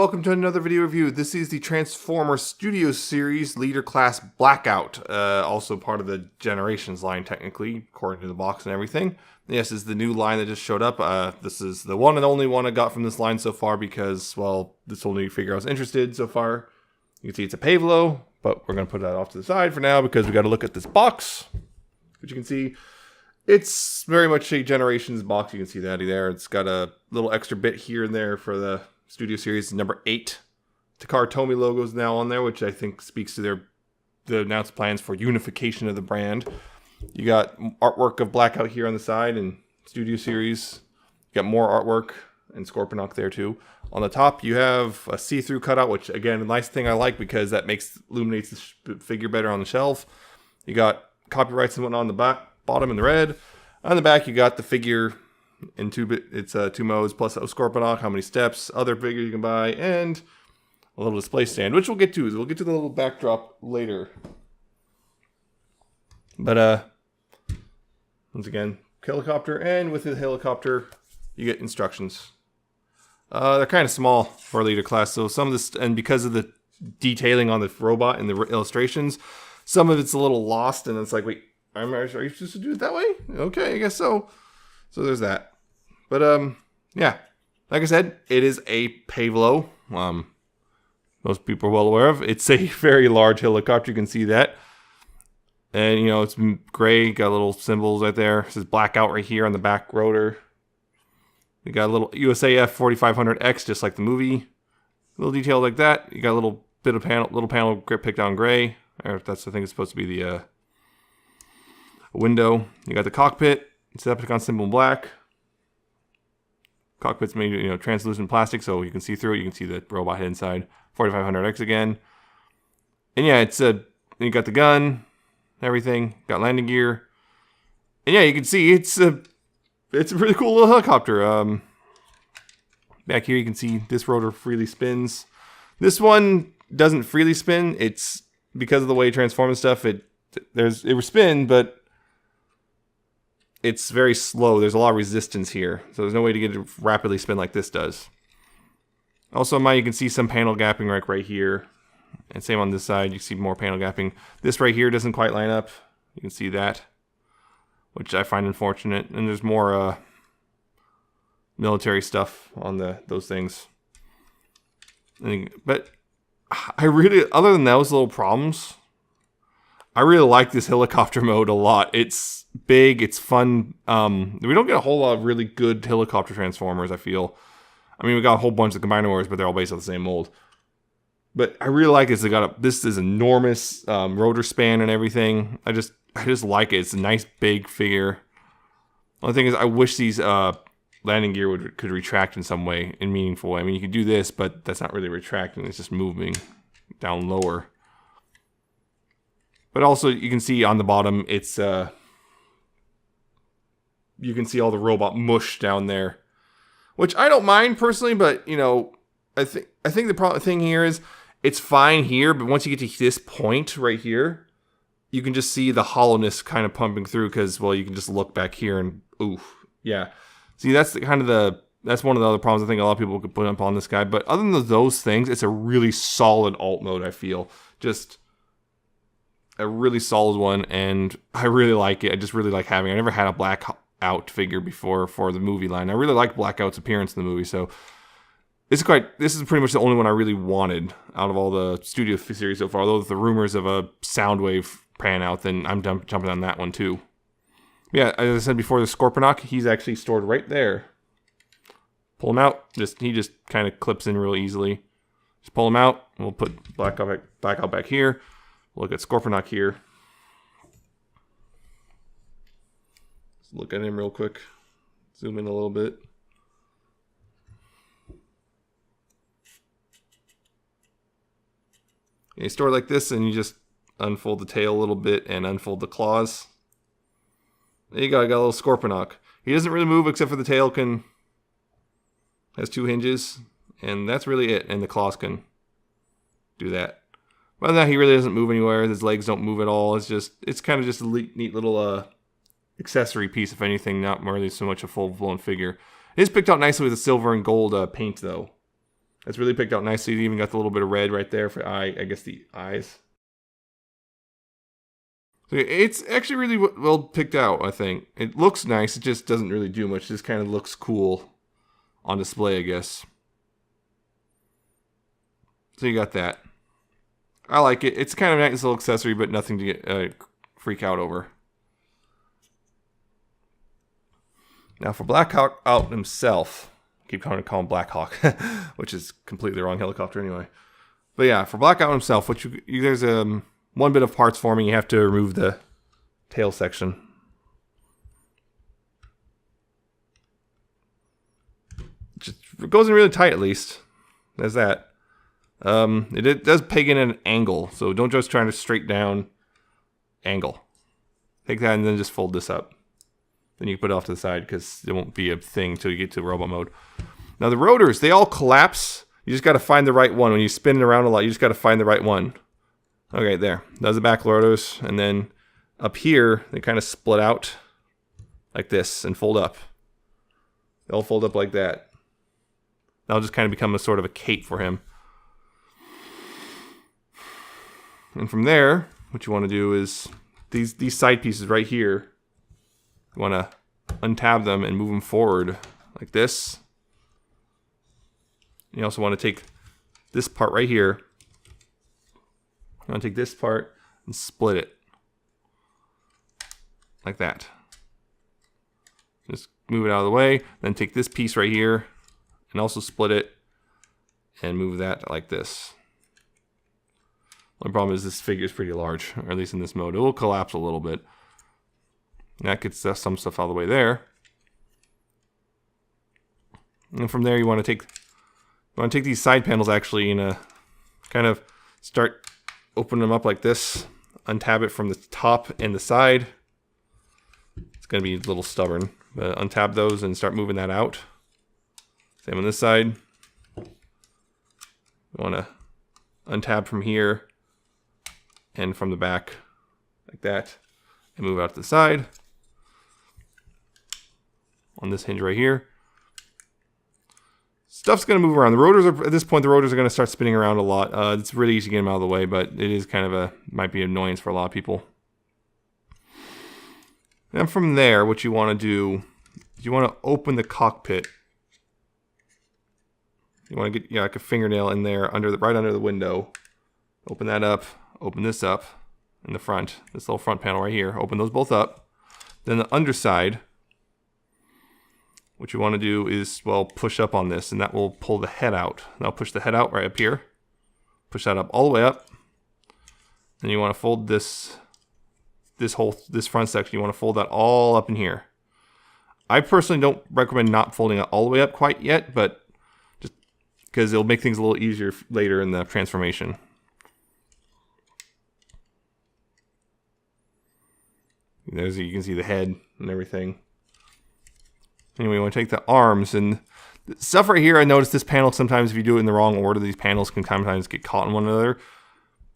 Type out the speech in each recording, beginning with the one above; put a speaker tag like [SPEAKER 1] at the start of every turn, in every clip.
[SPEAKER 1] welcome to another video review. This is the Transformers Studio Series Leader Class Blackout, also part of the Generations line technically, according to the box and everything. Yes, this is the new line that just showed up. This is the one and only one I got from this line so far because, well, this only figure I was interested so far. You can see it's a Pavlo, but we're going to put that off to the side for now because we got to look at this box, which you can see. It's very much a Generations box. You can see that there. It's got a little extra bit here and there for the Studio Series number 8. Takara Tomy logo is now on there, which I think speaks to the announced plans for unification of the brand. You got artwork of Blackout here on the side and Studio Series. You got more artwork and Scorponok there too. On the top, you have a see-through cutout, which again, a nice thing I like because that illuminates the figure better on the shelf. You got copyrights and whatnot on the bottom in the red. On the back, you got the figure in two modes plus a Scorponok, how many steps, other figures you can buy, and a little display stand, which we'll get to. We'll get to the little backdrop later. But once again, helicopter, and with the helicopter, you get instructions. They're kind of small for a leader class, so some of this, and because of the detailing on the robot and the illustrations, some of it's a little lost, and it's like, wait, are you supposed to do it that way? Okay, I guess so. So there's that. But yeah, like I said, it is a Pavlo. Most people are well aware of. It's a very large helicopter. You can see that. And, you know, it's gray. Got little symbols right there. It says Blackout right here on the back rotor. You got a little USAF 4500X, just like the movie. A little detail like that. You got a little bit of panel grip picked on gray. Or that's, I think it's supposed to be the window. You got the cockpit. It's the Epicon symbol in black. Cockpit's made, you know, translucent plastic, so you can see through it. You can see the robot head inside. 4500X again. And yeah, you got the gun, everything. Got landing gear. And yeah, you can see it's a really cool little helicopter. Back here you can see this rotor freely spins. This one doesn't freely spin. It's because of the way it transforms stuff. It will spin, but it's very slow. There's a lot of resistance here, so there's no way to get it to rapidly spin like this does. Also, you can see some panel gapping right here, and same on this side. You see more panel gapping. This right here doesn't quite line up. You can see that, which I find unfortunate. And there's more military stuff on those things. But I really, other than those little problems, I really like this helicopter mode a lot. It's big, it's fun. We don't get a whole lot of really good helicopter transformers, I feel. I mean, we got a whole bunch of Combiner Wars, but they're all based on the same mold. But I really like this. This is enormous rotor span and everything. I just like it. It's a nice big figure. Only thing is, I wish these landing gear could retract in some way, in meaningful way. I mean, you could do this, but that's not really retracting. It's just moving down lower. But also, you can see on the bottom, it's you can see all the robot mush down there, which I don't mind personally. But you know, I think the thing here is it's fine here, but once you get to this point right here, you can just see the hollowness kind of pumping through because, well, you can just look back here and oof, yeah. See, that's one of the other problems I think a lot of people could put up on this guy. But other than those things, it's a really solid alt mode. I feel just a really solid one, and I really like it. I just really like having it. I never had a Blackout figure before for the movie line. I really like Blackout's appearance in the movie, so this is pretty much the only one I really wanted out of all the Studio Series so far. Although the rumors of a Soundwave pan out, then I'm jumping on that one too. Yeah, as I said before, the Scorponok, he's actually stored right there. Pull him out. He just kind of clips in real easily. Just pull him out. We'll put Blackout back here. Look at Scorponok here. Let's look at him real quick. Zoom in a little bit. And you store it like this, and you just unfold the tail a little bit and unfold the claws. There you go. I got a little Scorponok. He doesn't really move except for the tail has 2 hinges, and that's really it. And the claws can do that. Other than that, he really doesn't move anywhere. His legs don't move at all. It's kind of just a neat little accessory piece, if anything, not really so much a full-blown figure. It is picked out nicely with the silver and gold paint, though. That's really picked out nicely. You even got the little bit of red right there for I guess the eyes. So it's actually really well picked out, I think. It looks nice. It just doesn't really do much. It just kind of looks cool on display, I guess. So you got that. I like it. It's kind of a nice little accessory, but nothing to get freak out over. Now for Blackout himself, I keep trying to call him Blackhawk, which is completely the wrong helicopter anyway. But yeah, for Blackout himself, there's one bit of parts forming. You have to remove the tail section. It goes in really tight, at least. There's that. It does peg in at an angle, so don't just try to straight down angle. Take that and then just fold this up. Then you can put it off to the side because it won't be a thing until you get to robot mode. Now the rotors, they all collapse. You just got to find the right one. When you spin it around a lot, you just got to find the right one. Okay, there. Those are the back rotors. And then up here, they kind of split out like this and fold up. They'll fold up like that. That'll just kind of become a sort of a cape for him. And from there, what you want to do is these side pieces right here, you want to untab them and move them forward like this. You also want to take this part right here. You want to take this part and split it like that. Just move it out of the way. Then take this piece right here and also split it and move that like this. The problem is this figure is pretty large, or at least in this mode. It will collapse a little bit. And that gets some stuff out of the way there. And from there you want to take these side panels actually and kind of start opening them up like this. Untab it from the top and the side. It's going to be a little stubborn, but untab those and start moving that out. Same on this side. You want to untab from here and from the back like that and move out to the side on this hinge right here. Stuff's going to move around. The rotors are, at this point, the rotors are going to start spinning around a lot. It's really easy to get them out of the way, but it is kind of might be an annoyance for a lot of people. And from there, what you want to do is you want to open the cockpit. You want to get like a fingernail in there right under the window. Open that up. Open this up in the front. This little front panel right here. Open those both up. Then the underside, what you want to do is, well, push up on this, and that will pull the head out. Now push the head out right up here. Push that up all the way up. Then you want to fold this front section. You want to fold that all up in here. I personally don't recommend not folding it all the way up quite yet, but just because it'll make things a little easier later in the transformation. There's, you can see the head and everything. Anyway, you want to take the arms and stuff right here. I noticed this panel sometimes if you do it in the wrong order, these panels can sometimes get caught in one another.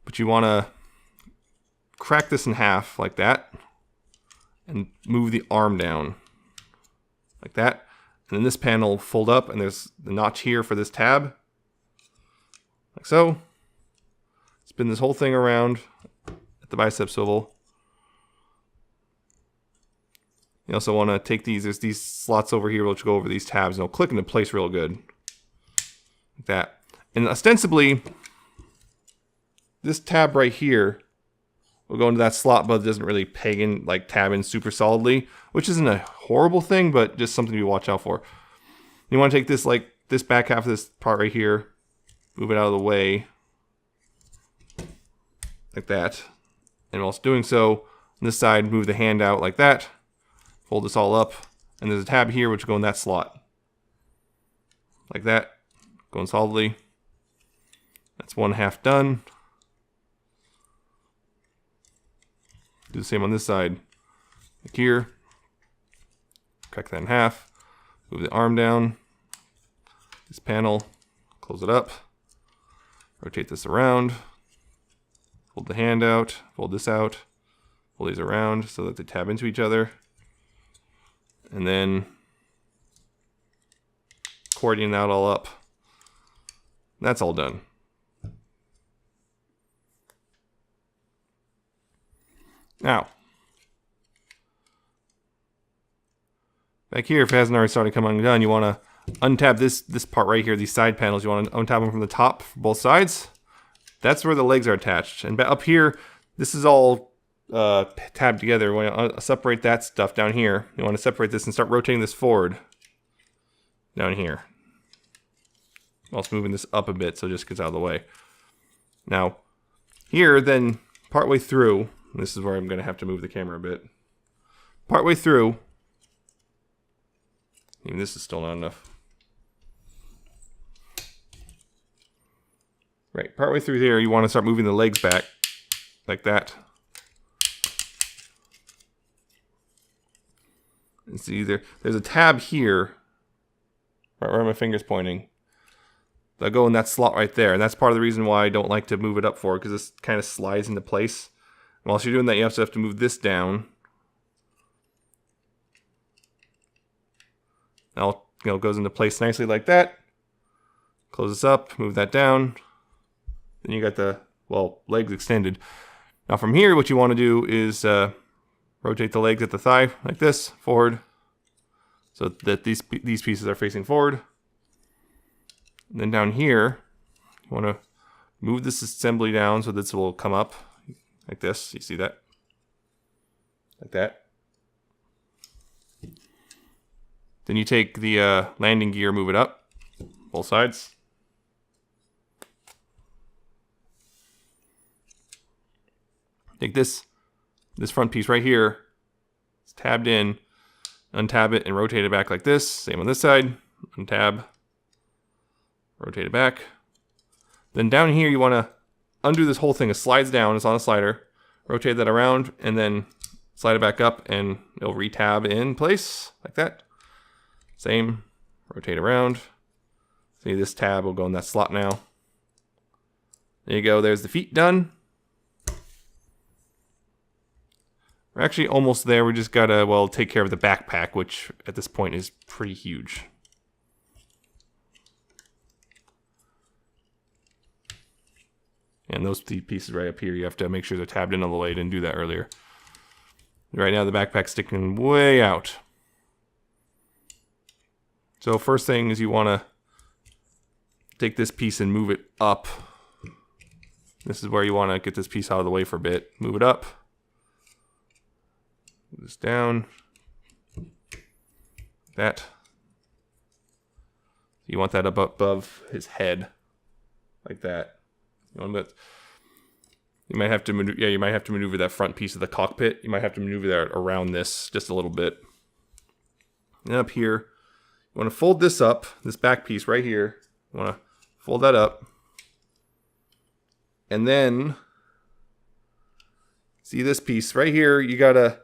[SPEAKER 1] But you want to crack this in half like that and move the arm down like that. And then this panel will fold up and there's the notch here for this tab. Like so. Spin this whole thing around at the bicep swivel. You also want to take there's these slots over here which go over these tabs and they'll click into place real good. Like that. And ostensibly, this tab right here will go into that slot, but it doesn't really peg in, like tab in super solidly, which isn't a horrible thing, but just something to watch out for. You want to take this, like this back half of this part right here, move it out of the way, like that. And whilst doing so, on this side, move the hand out like that. Fold this all up, and there's a tab here which will go in that slot. Like that, going solidly. That's one half done. Do the same on this side. Like here. Crack that in half. Move the arm down. This panel, close it up. Rotate this around. Fold the hand out, fold this out. Fold these around so that they tab into each other. And then accordion that all up That's all done. Now, back here, if it hasn't already started coming undone, you want to untap this part right here, these side panels. You want to untap them from the top for both sides. That's where the legs are attached. And up here, this is all tabbed together. You want to separate that stuff down here. You want to separate this and start rotating this forward down here. Also moving this up a bit so it just gets out of the way. Now, here, then, partway through, this is where I'm going to have to move the camera a bit. Partway through, even this is still not enough. Right, partway through there, you want to start moving the legs back, like that. And see, there's a tab here, right where my finger's pointing. They'll go in that slot right there, and that's part of the reason why I don't like to move it up forward, because this kind of slides into place. And whilst you're doing that, you also have to move this down. Now, it goes into place nicely like that. Close this up, move that down. Then you got the, legs extended. Now from here, what you want to do is rotate the legs at the thigh like this, forward, so that these pieces are facing forward. And then down here, you want to move this assembly down so this will come up like this. You see that? Like that. Then you take the landing gear, move it up, both sides. Take this front piece right here, it's tabbed in, untab it and rotate it back like this. Same on this side, untab, rotate it back. Then down here you want to undo this whole thing. It slides down, it's on a slider. Rotate that around and then slide it back up and it'll retab in place like that. Same, rotate around. See, this tab will go in that slot now. There you go, there's the feet done. We're actually almost there. We just gotta, take care of the backpack, which at this point is pretty huge. And those pieces right up here, you have to make sure they're tabbed in all the way. I didn't do that earlier. Right now the backpack's sticking way out. So first thing is you want to take this piece and move it up. This is where you want to get this piece out of the way for a bit. Move it up. Move this down. That. You want that up above his head. Like that. You might have to maneuver, you might have to maneuver that front piece of the cockpit. You might have to maneuver that around this just a little bit. And up here, you want to fold this up, this back piece right here. You want to fold that up. And then, see this piece right here, you got to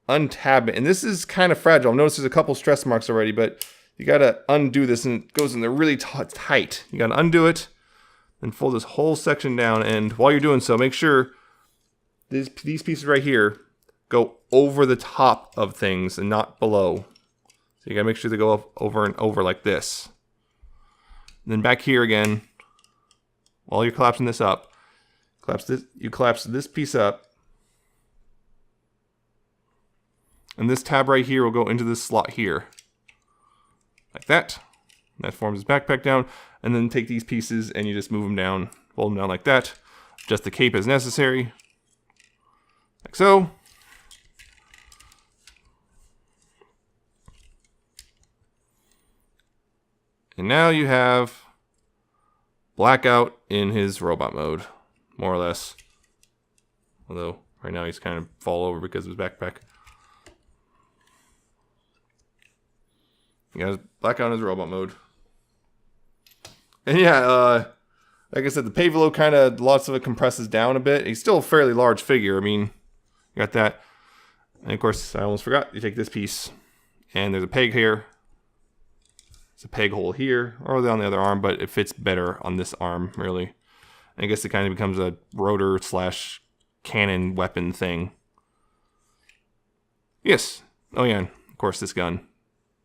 [SPEAKER 1] untab it. And this is kind of fragile. Notice there's a couple stress marks already, but you got to undo this and it goes in there really tight. You got to undo it and fold this whole section down. And while you're doing so, make sure these pieces right here go over the top of things and not below. So you got to make sure they go up over and over like this. And then back here again, while you're collapsing this up, you collapse this piece up. And this tab right here will go into this slot here. Like that. That forms his backpack down. And then take these pieces and you just move them down. Fold them down like that. Adjust the cape as necessary. Like so. And now you have Blackout in his robot mode. More or less. Although, right now he's kind of fall over because of his backpack. He got Blackout in his robot mode. And yeah, like I said, the payload kind of, lots of it compresses down a bit. He's still a fairly large figure. I mean, you got that. And of course, I almost forgot. You take this piece, and there's a peg here. There's a peg hole here, or on the other arm, but it fits better on this arm, really. And I guess it kind of becomes a rotor / cannon weapon thing. Yes. Oh yeah, and of course this gun.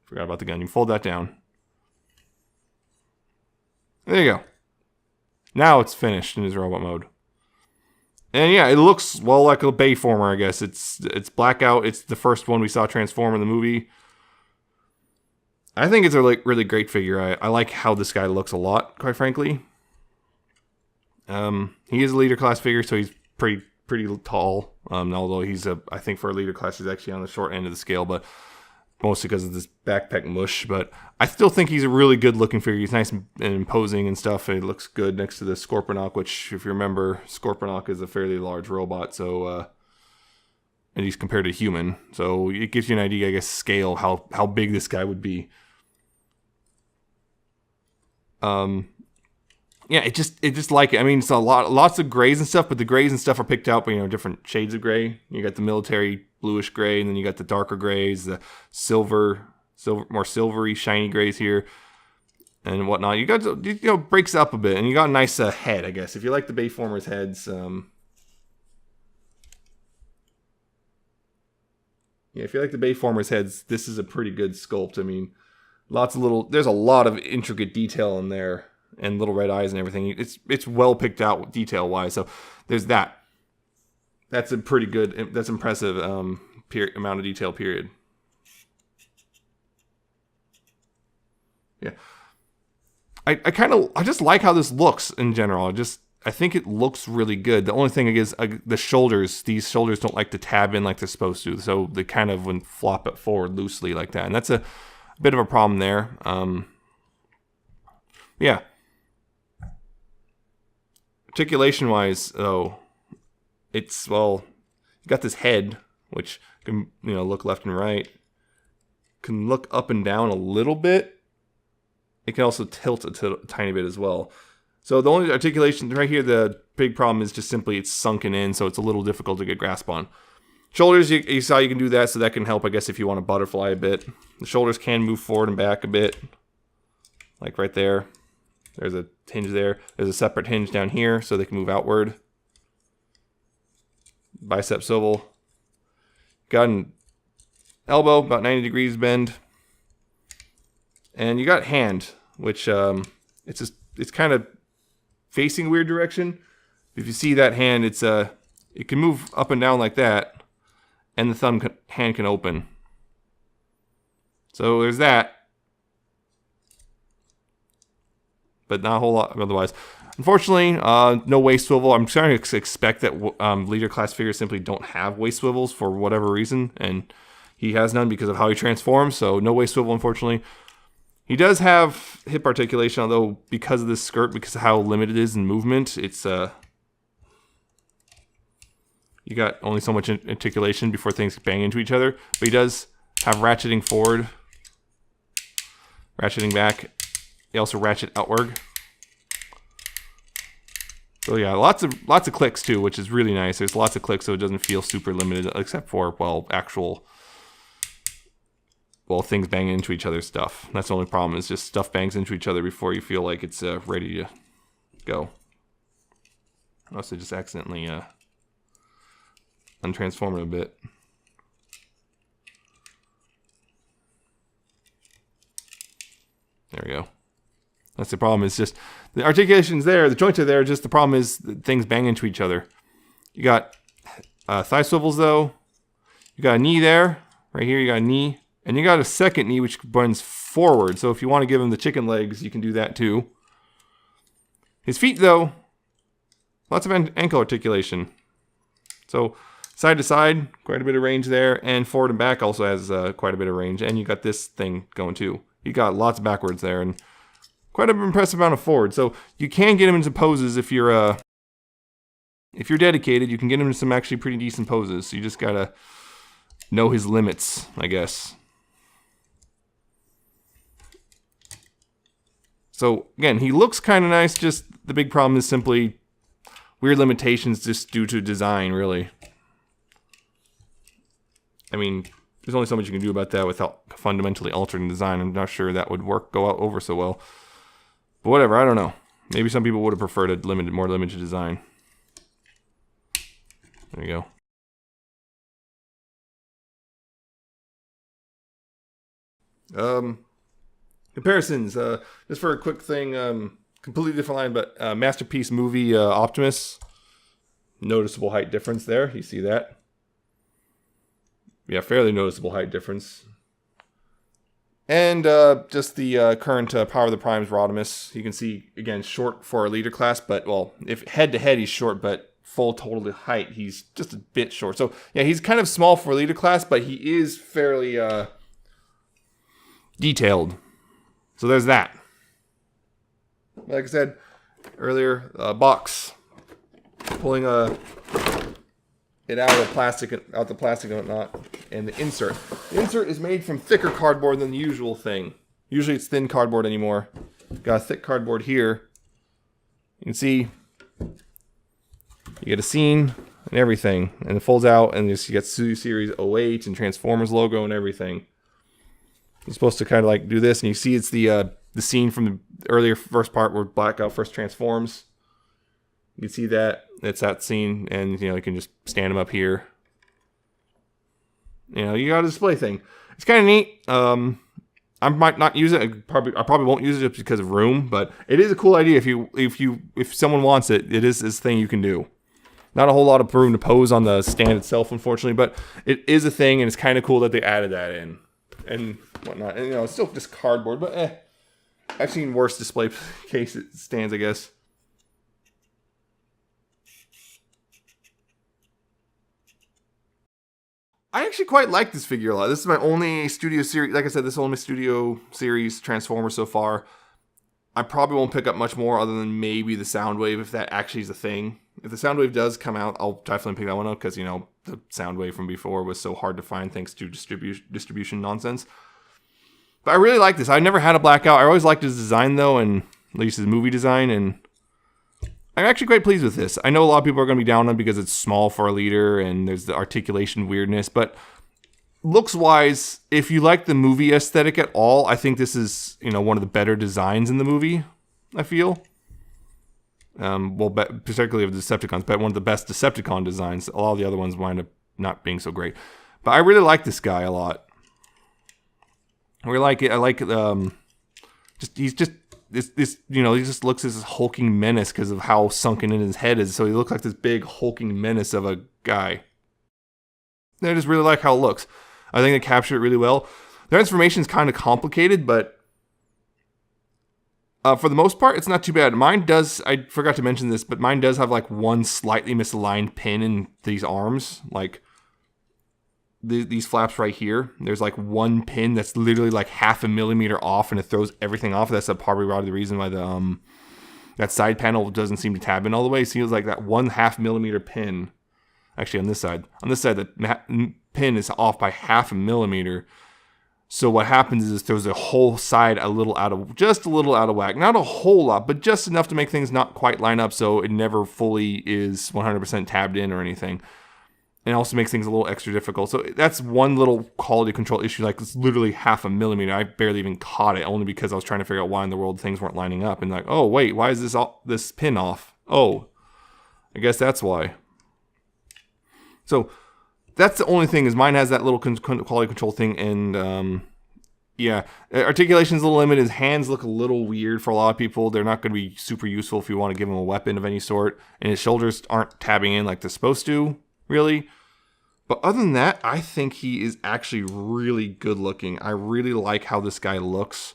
[SPEAKER 1] Forgot about the gun. You fold that down. There you go. Now it's finished in his robot mode. And yeah, it looks, well, like a Bayformer, I guess. It's Blackout. It's the first one we saw transform in the movie. I think it's a really great figure. I like how this guy looks a lot, quite frankly. He is a leader class figure, so he's pretty tall. Although he's I think for a leader class, he's actually on the short end of the scale, but mostly because of this backpack mush. But I still think he's a really good looking figure. He's nice and imposing and stuff. And it looks good next to the Scorponok, which, if you remember, Scorponok is a fairly large robot. So, at least compared to human. So it gives you an idea, I guess, scale how big this guy would be. Yeah, it just like it. I mean, it's lots of grays and stuff, but the grays and stuff are picked out by, different shades of gray. You got the military bluish gray, and then you got the darker grays, the silver, more silvery, shiny grays here, and whatnot. You got breaks up a bit, and you got a nice head, I guess. If you like the Bayformers heads, yeah, if you like the Bayformers heads, this is a pretty good sculpt. I mean, there's a lot of intricate detail in there, and little red eyes and everything. It's well picked out detail wise. So there's that. That's a pretty good. That's impressive. Amount of detail. Period. Yeah. I just like how this looks in general. I think it looks really good. The only thing is the shoulders. These shoulders don't like to tab in like they're supposed to. So they kind of flop it forward loosely like that, and that's a bit of a problem there. Yeah. Articulation wise, though, it's, well, you got this head, which can, look left and right, can look up and down a little bit. It can also tilt a tiny bit as well. So the only articulation right here, the big problem is just simply it's sunken in, so it's a little difficult to get grasp on. Shoulders, you saw you can do that, so that can help, I guess, if you want to butterfly a bit. The shoulders can move forward and back a bit, like right there. There's a hinge there. There's a separate hinge down here, so they can move outward. Bicep swivel. Got an elbow, about 90 degrees bend. And you got hand, which it's kind of facing a weird direction. If you see that hand, it can move up and down like that, and the hand can open. So there's that. But not a whole lot otherwise. Unfortunately, no waist swivel. I'm starting to expect that leader class figures simply don't have waist swivels for whatever reason, and he has none because of how he transforms, so no waist swivel, unfortunately. He does have hip articulation, although because of this skirt, because of how limited it is in movement, it's you got only so much articulation before things bang into each other. But he does have ratcheting forward, ratcheting back. They also ratchet outward. So yeah, lots of clicks too, which is really nice. There's lots of clicks, so it doesn't feel super limited, except for, well, things banging into each other's stuff. That's the only problem, is just stuff bangs into each other before you feel like it's ready to go. Also, just accidentally untransform it a bit. There we go. That's the problem. It's just the articulation's there, the joints are there. Just the problem is things bang into each other. You got thigh swivels though. You got a knee there, right here. You got a knee, and you got a second knee which bends forward. So if you want to give him the chicken legs, you can do that too. His feet though, lots of ankle articulation. So side to side, quite a bit of range there, and forward and back also has quite a bit of range. And you got this thing going too. You got lots of backwards there, and quite an impressive amount of forward. So you can get him into poses if you're dedicated. You can get him into some actually pretty decent poses. So you just gotta know his limits, I guess. So again, he looks kind of nice. Just the big problem is simply weird limitations just due to design, really. I mean, there's only so much you can do about that without fundamentally altering design. I'm not sure that would go out over so well. But whatever, I don't know. Maybe some people would have preferred a more limited design. There you go. Comparisons. Just for a quick thing, Completely different line, but Masterpiece Movie Optimus. Noticeable height difference there. You see that? Yeah, fairly noticeable height difference. And just the current Power of the Primes Rodimus. You can see, again, short for a leader class, but, well, if head-to-head he's short, but full total height, he's just a bit short. So, yeah, he's kind of small for a leader class, but he is fairly detailed. So there's that. Like I said earlier, box. Pulling it out of the plastic and whatnot, and the insert. The insert is made from thicker cardboard than the usual thing. Usually it's thin cardboard anymore. Got a thick cardboard here. You can see you get a scene and everything, and it folds out, and you get Series 08 and Transformers logo and everything. You're supposed to kind of like do this, and you see it's the scene from the earlier first part where Blackout first transforms. You can see that. It's that scene, and you can just stand them up here. You got a display thing. It's kind of neat. I might not use it. I probably won't use it just because of room, but it is a cool idea. If someone wants it, it is this thing you can do. Not a whole lot of room to pose on the stand itself, unfortunately, but it is a thing, and it's kind of cool that they added that in and whatnot. And it's still just cardboard, but I've seen worse display case stands, I guess. I actually quite like this figure a lot. This is my only studio series. Like I said, this is only my studio series Transformer so far. I probably won't pick up much more other than maybe the Soundwave, if that actually is a thing. If the Soundwave does come out, I'll definitely pick that one up because, the Soundwave from before was so hard to find thanks to distribution nonsense. But I really like this. I never had a Blackout. I always liked his design, though, and at least his movie design, and I'm actually quite pleased with this. I know a lot of people are going to be down on it because it's small for a leader and there's the articulation weirdness, but looks-wise, if you like the movie aesthetic at all, I think this is, one of the better designs in the movie, I feel. Particularly of the Decepticons, but one of the best Decepticon designs. A lot of the other ones wind up not being so great. But I really like this guy a lot. I really like it. I like he just looks as this hulking menace because of how sunken in his head is. So he looks like this big hulking menace of a guy. And I just really like how it looks. I think they captured it really well. The transformation is kind of complicated, but for the most part, it's not too bad. Mine does, I forgot to mention this, but mine does have like one slightly misaligned pin in these arms. Like these flaps right here, there's like one pin that's literally like 0.5 millimeter off, and it throws everything off. That's probably the reason why that side panel doesn't seem to tab in all the way. It seems like that 1/2 millimeter pin, actually on this side, the pin is off by 0.5 millimeter. So what happens is it throws the whole side just a little out of whack. Not a whole lot, but just enough to make things not quite line up, so it never fully is 100% tabbed in or anything. And it also makes things a little extra difficult. So that's one little quality control issue. Like, it's literally 0.5 millimeter. I barely even caught it, only because I was trying to figure out why in the world things weren't lining up. And like, oh, wait, why is this pin off? Oh, I guess that's why. So that's the only thing, is mine has that little quality control thing. And yeah, articulation is a little limited. His hands look a little weird for a lot of people. They're not going to be super useful if you want to give him a weapon of any sort. And his shoulders aren't tabbing in like they're supposed to, really. But other than that, I think he is actually really good looking. I really like how this guy looks.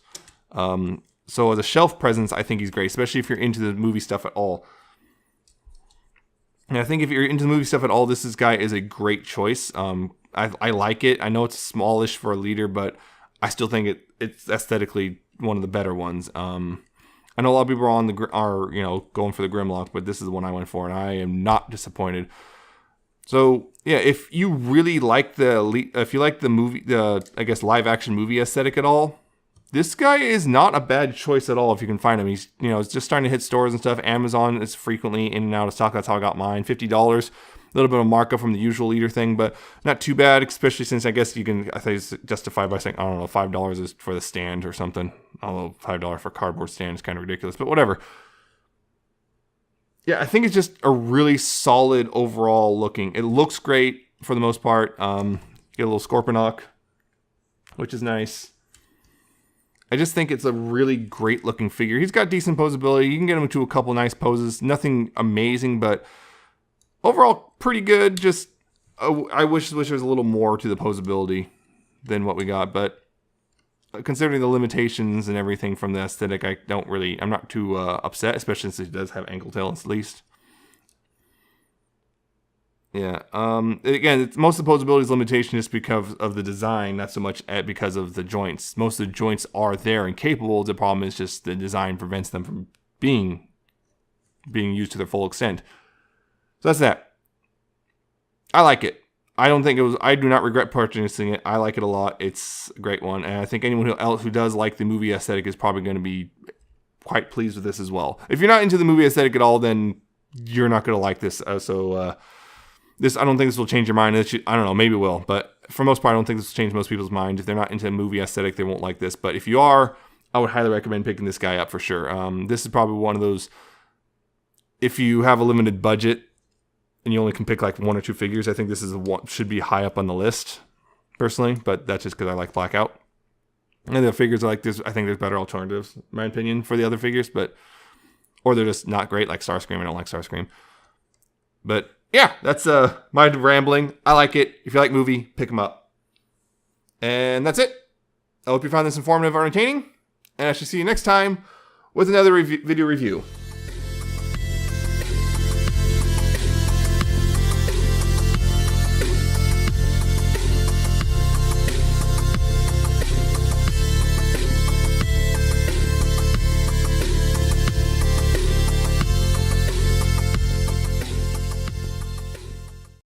[SPEAKER 1] So as a shelf presence, I think he's great, especially if you're into the movie stuff at all. And I think if you're into the movie stuff at all, this guy is a great choice. I like it. I know it's smallish for a leader, but I still think it's aesthetically one of the better ones. I know a lot of people are going for the Grimlock, but this is the one I went for, and I am not disappointed. So yeah, if you really like the movie, live action movie aesthetic at all, this guy is not a bad choice at all if you can find him. He's it's just starting to hit stores and stuff. Amazon is frequently in and out of stock. That's how I got mine. $50, a little bit of markup from the usual leader thing, but not too bad. Especially since I guess I think it's justified by saying, I don't know, $5 is for the stand or something. Although $5 for a cardboard stand is kind of ridiculous, but whatever. Yeah, I think it's just a really solid overall looking. It looks great for the most part. Get a little Scorponok, which is nice. I just think it's a really great looking figure. He's got decent posability. You can get him into a couple nice poses. Nothing amazing, but overall pretty good. Just I wish there was a little more to the posability than what we got, but considering the limitations and everything from the aesthetic, I'm not too upset, especially since he does have ankle tail at least. Yeah. Again, most of the posability's limitation is because of the design, not so much because of the joints. Most of the joints are there and capable. The problem is just the design prevents them from being used to their full extent. So that's that. I like it. I do not regret purchasing it. I like it a lot. It's a great one. And I think anyone else who does like the movie aesthetic is probably going to be quite pleased with this as well. If you're not into the movie aesthetic at all, then you're not going to like this. I don't think this will change your mind. I don't know, maybe it will. But for the most part, I don't think this will change most people's mind. If they're not into movie aesthetic, they won't like this. But if you are, I would highly recommend picking this guy up for sure. This is probably one of those, if you have a limited budget and you only can pick like one or two figures, I think this is should be high up on the list, personally. But that's just because I like Blackout. And the figures are like this. I think there's better alternatives, in my opinion, for the other figures. Or they're just not great, like Starscream. I don't like Starscream. But yeah, that's my rambling. I like it. If you like movie, pick them up. And that's it. I hope you found this informative or entertaining. And I shall see you next time with another video review.